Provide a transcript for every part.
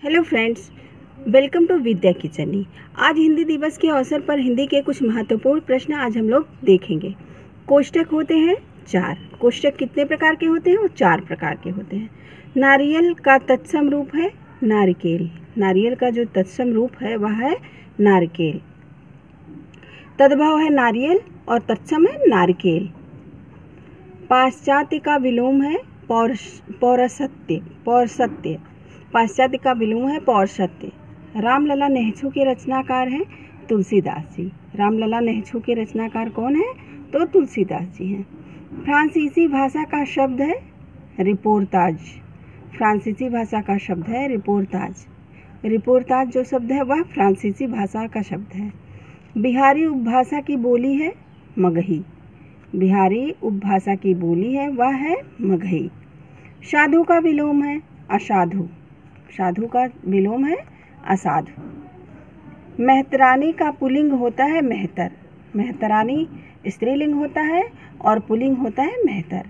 Hello friends, welcome to विद्या किचनी। आज हिंदी दिवस के अवसर पर हिंदी के कुछ महत्वपूर्ण प्रश्न आज हम लोग देखेंगे। कोष्टक होते हैं 4। कोष्टक कितने प्रकार के होते हैं? वो 4 प्रकार के होते हैं। नारियल का तत्सम रूप है नारिकेल। नारियल का जो तत्सम रूप है वह है नारिकेल। तद्भव है नारियल और तत्सम है नारिकेल। पाश्चात्य का विलोम है पौरसत्य। पाश्चात्य का विलोम है पौरसत्य। रामलला नेहछू के रचनाकार हैं तुलसीदास जी। रामलला नेहछू के रचनाकार कौन है? तो तुलसीदास जी हैं। फ्रांसीसी भाषा का शब्द है रिपोर्ताज। फ्रांसीसी भाषा का शब्द है रिपोर्ताज। रिपोर्ताज जो शब्द है वह फ्रांसीसी भाषा का शब्द है। बिहारी उपभाषा की बोली है मगही। बिहारी उपभाषा की बोली है वह है मगही। साधु का विलोम है असाधु। साधु का विलोम है असाधु। मेहतरानी का पुल्लिंग होता है मेहतर। मेहतरानी स्त्रीलिंग होता है और पुल्लिंग होता है मेहतर।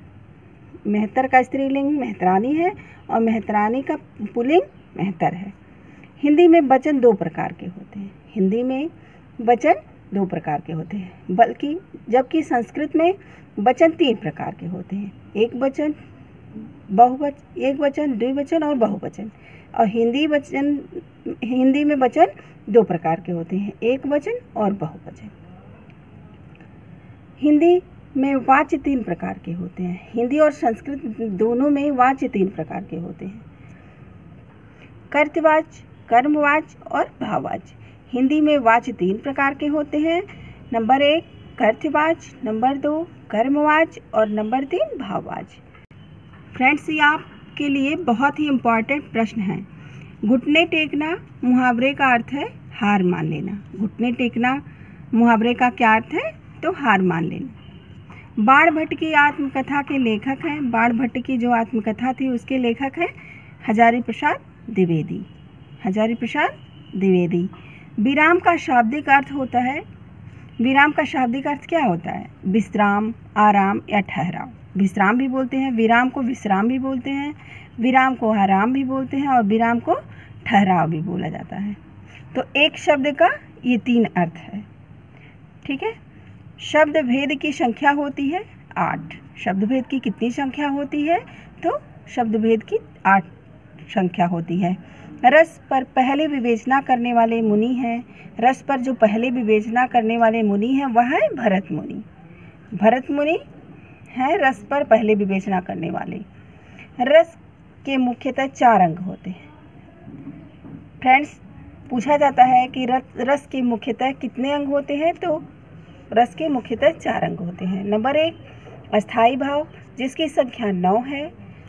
मेहतर का स्त्रीलिंग मेहतरानी है और मेहतरानी का पुल्लिंग मेहतर है। हिंदी में वचन 2 प्रकार के होते हैं। हिंदी में वचन 2 प्रकार के होते हैं, बल्कि जबकि संस्कृत में वचन 3 प्रकार के होते हैं। एक वचन द्विवचन और बहुवचन। और हिंदी में वचन 2 प्रकार के होते हैं, एक वचन और बहुवचन। हिंदी में वाच्य 3 प्रकार के होते हैं। हिंदी और संस्कृत दोनों में वाच्य 3 प्रकार के होते हैं, कर्तवाच्य, कर्मवाच्य और भाववाच्य। हिंदी में वाच्य 3 प्रकार के होते हैं। नंबर 1 कर्तवाच्य, नंबर 2 कर्मवाच्य और नंबर 3 भाववाच्य। फ्रेंड्स, ये आपके लिए बहुत ही इम्पॉर्टेंट प्रश्न है। घुटने टेकना मुहावरे का अर्थ है हार मान लेना। घुटने टेकना मुहावरे का क्या अर्थ है? तो हार मान लेना। बाणभट्ट की आत्मकथा के लेखक हैं, बाणभट्ट की जो आत्मकथा थी उसके लेखक हैं हजारी प्रसाद द्विवेदी। हजारी प्रसाद द्विवेदी। विराम का शाब्दिक अर्थ होता है, विराम का शाब्दिक अर्थ क्या होता है? विश्राम, आराम या ठहराव। विश्राम भी बोलते हैं, विराम को विश्राम भी बोलते हैं, विराम को आराम भी बोलते हैं और विराम को ठहराव भी बोला जाता है। तो एक शब्द का ये 3 अर्थ है। ठीक है। शब्द भेद की संख्या होती है 8। शब्द भेद की कितनी संख्या होती है? तो शब्द भेद की 8 संख्या होती है। रस पर पहले विवेचना करने वाले मुनि हैं। रस पर जो पहले विवेचना करने वाले मुनि हैं वह है भरत मुनि। भरत मुनि है रस पर पहले विवेचना करने वाले। रस के मुख्यतः 4 अंग होते हैं। फ्रेंड्स, पूछा जाता है कि रस के मुख्यतः कितने अंग होते हैं? तो रस के मुख्यतः 4 अंग होते हैं। नंबर 1 अस्थाई भाव जिसकी संख्या 9 है।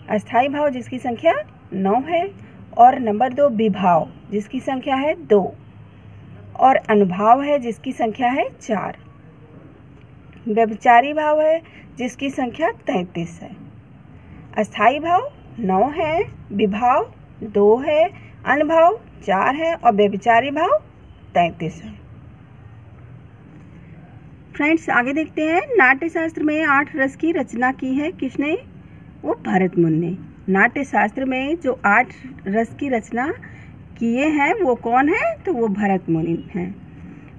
अस्थाई भाव जिसकी संख्या 9 है। और नंबर 2 विभाव जिसकी संख्या है 2 और अनुभाव है जिसकी संख्या है 4। व्यभिचारी भाव है जिसकी संख्या 33 है। अस्थाई भाव 9 है, विभाव 2 है, अनुभाव 4 है और व्यभिचारी भाव 33 है। फ्रेंड्स, आगे देखते हैं। नाट्य शास्त्र में 8 रस की रचना की है किसने? वो भरत मुनि ने। नाट्य शास्त्र में जो 8 रस की रचना किए हैं वो कौन है? तो वो भरत मुनि हैं।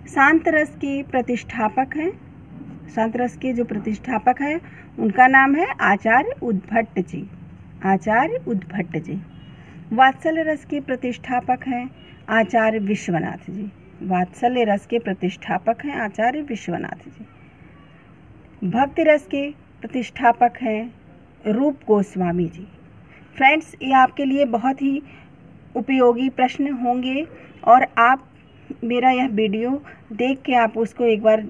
शांत रस के प्रतिष्ठापक हैं। शांत रस के जो प्रतिष्ठापक हैं उनका नाम है आचार्य उद्भट जी। आचार्य उद्भट जी। वात्सल्य रस के प्रतिष्ठापक हैं आचार्य विश्वनाथ जी। वात्सल्य रस के प्रतिष्ठापक हैं आचार्य विश्वनाथ जी। भक्ति रस के प्रतिष्ठापक हैं रूप गोस्वामी जी। फ्रेंड्स, ये आपके लिए बहुत ही उपयोगी प्रश्न होंगे और आप मेरा यह वीडियो देख के आप उसको एक बार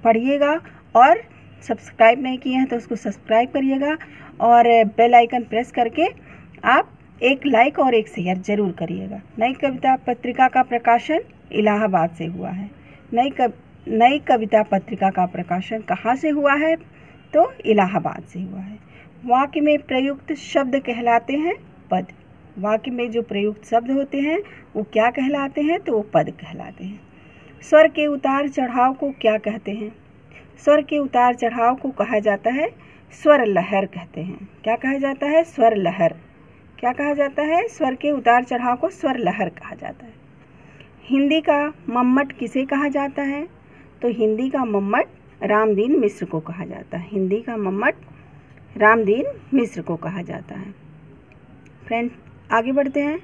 पढ़िएगा और सब्सक्राइब नहीं किए हैं तो उसको सब्सक्राइब करिएगा और बेल आइकन प्रेस करके आप एक लाइक और एक शेयर जरूर करिएगा। नई कविता पत्रिका का प्रकाशन इलाहाबाद से हुआ है। नई कविता पत्रिका का प्रकाशन कहाँ से हुआ है? तो इलाहाबाद से हुआ है। वाक्य में प्रयुक्त शब्द कहलाते हैं पद। वाक्य में जो प्रयुक्त शब्द होते हैं वो क्या कहलाते हैं? तो वो पद कहलाते हैं। स्वर के उतार चढ़ाव को क्या कहते हैं? स्वर के उतार चढ़ाव को कहा जाता है स्वर लहर कहते हैं। क्या कहा जाता है? स्वर लहर। क्या कहा जाता है? स्वर के उतार चढ़ाव को स्वर लहर कहा जाता है। हिंदी का मम्मट किसे कहा जाता है? तो हिंदी का मम्मट रामदीन मिश्र को कहा जाता है। हिंदी का मम्मट रामदीन मिश्र को कहा जाता है। फ्रेंड्स, आगे बढ़ते हैं।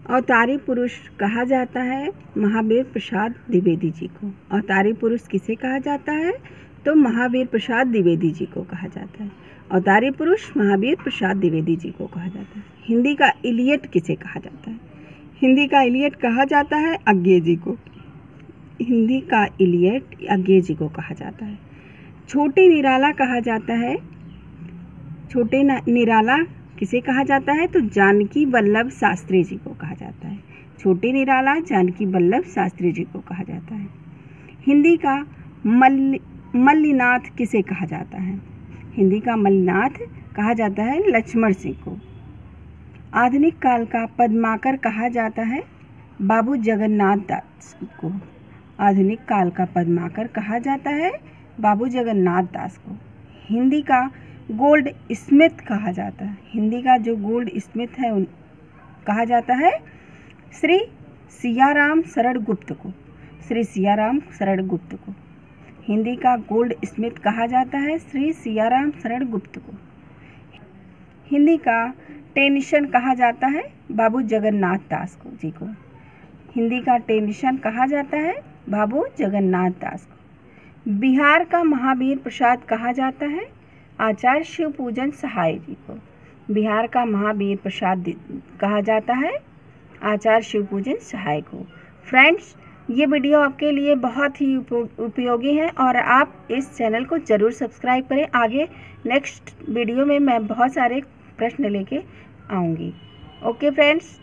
अवतारी पुरुष कहा जाता है महावीर प्रसाद द्विवेदी जी को। अवतारी पुरुष किसे कहा जाता है? तो महावीर प्रसाद द्विवेदी जी को कहा जाता है। अवतारी पुरुष महावीर प्रसाद द्विवेदी जी को कहा जाता है। हिंदी का इलियट किसे कहा जाता है? हिंदी का इलियट कहा जाता है अज्ञे जी को। हिंदी का इलियट अज्ञे जी को कहा जाता है। छोटे निराला कहा जाता है। छोटे निराला किसे कहा जाता है? तो जानकी वल्लभ शास्त्री जी को कहा जाता है। छोटे निराला जानकी वल्लभ शास्त्री जी को कहा जाता है। हिंदी का मल्लीनाथ किसे कहा जाता है? हिंदी का मल्लीनाथ कहा जाता है लक्ष्मण सिंह को। आधुनिक काल का पद्माकर कहा जाता है बाबू जगन्नाथ दास को। आधुनिक काल का पद्माकर कहा जाता है बाबू जगन्नाथ दास को। हिंदी का गोल्ड स्मिथ कहा जाता है। हिंदी का जो गोल्ड स्मिथ है कहा जाता है श्री सियाराम शरण गुप्त को। श्री सियाराम शरण गुप्त को। हिंदी का गोल्ड स्मिथ कहा जाता है श्री सियाराम शरण गुप्त को। हिंदी का टेक्नीशियन कहा जाता है बाबू जगन्नाथ दास को जी को। हिंदी का टेक्नीशियन कहा जाता है बाबू जगन्नाथ दास को। बिहार का महावीर प्रसाद कहा जाता है आचार्य शिवपूजन सहाय जी को। बिहार का महावीर प्रसाद कहा जाता है आचार्य शिवपूजन सहाय को। फ्रेंड्स, ये वीडियो आपके लिए बहुत ही उपयोगी है और आप इस चैनल को ज़रूर सब्सक्राइब करें। आगे नेक्स्ट वीडियो में मैं बहुत सारे प्रश्न लेके आऊँगी। Okay friends.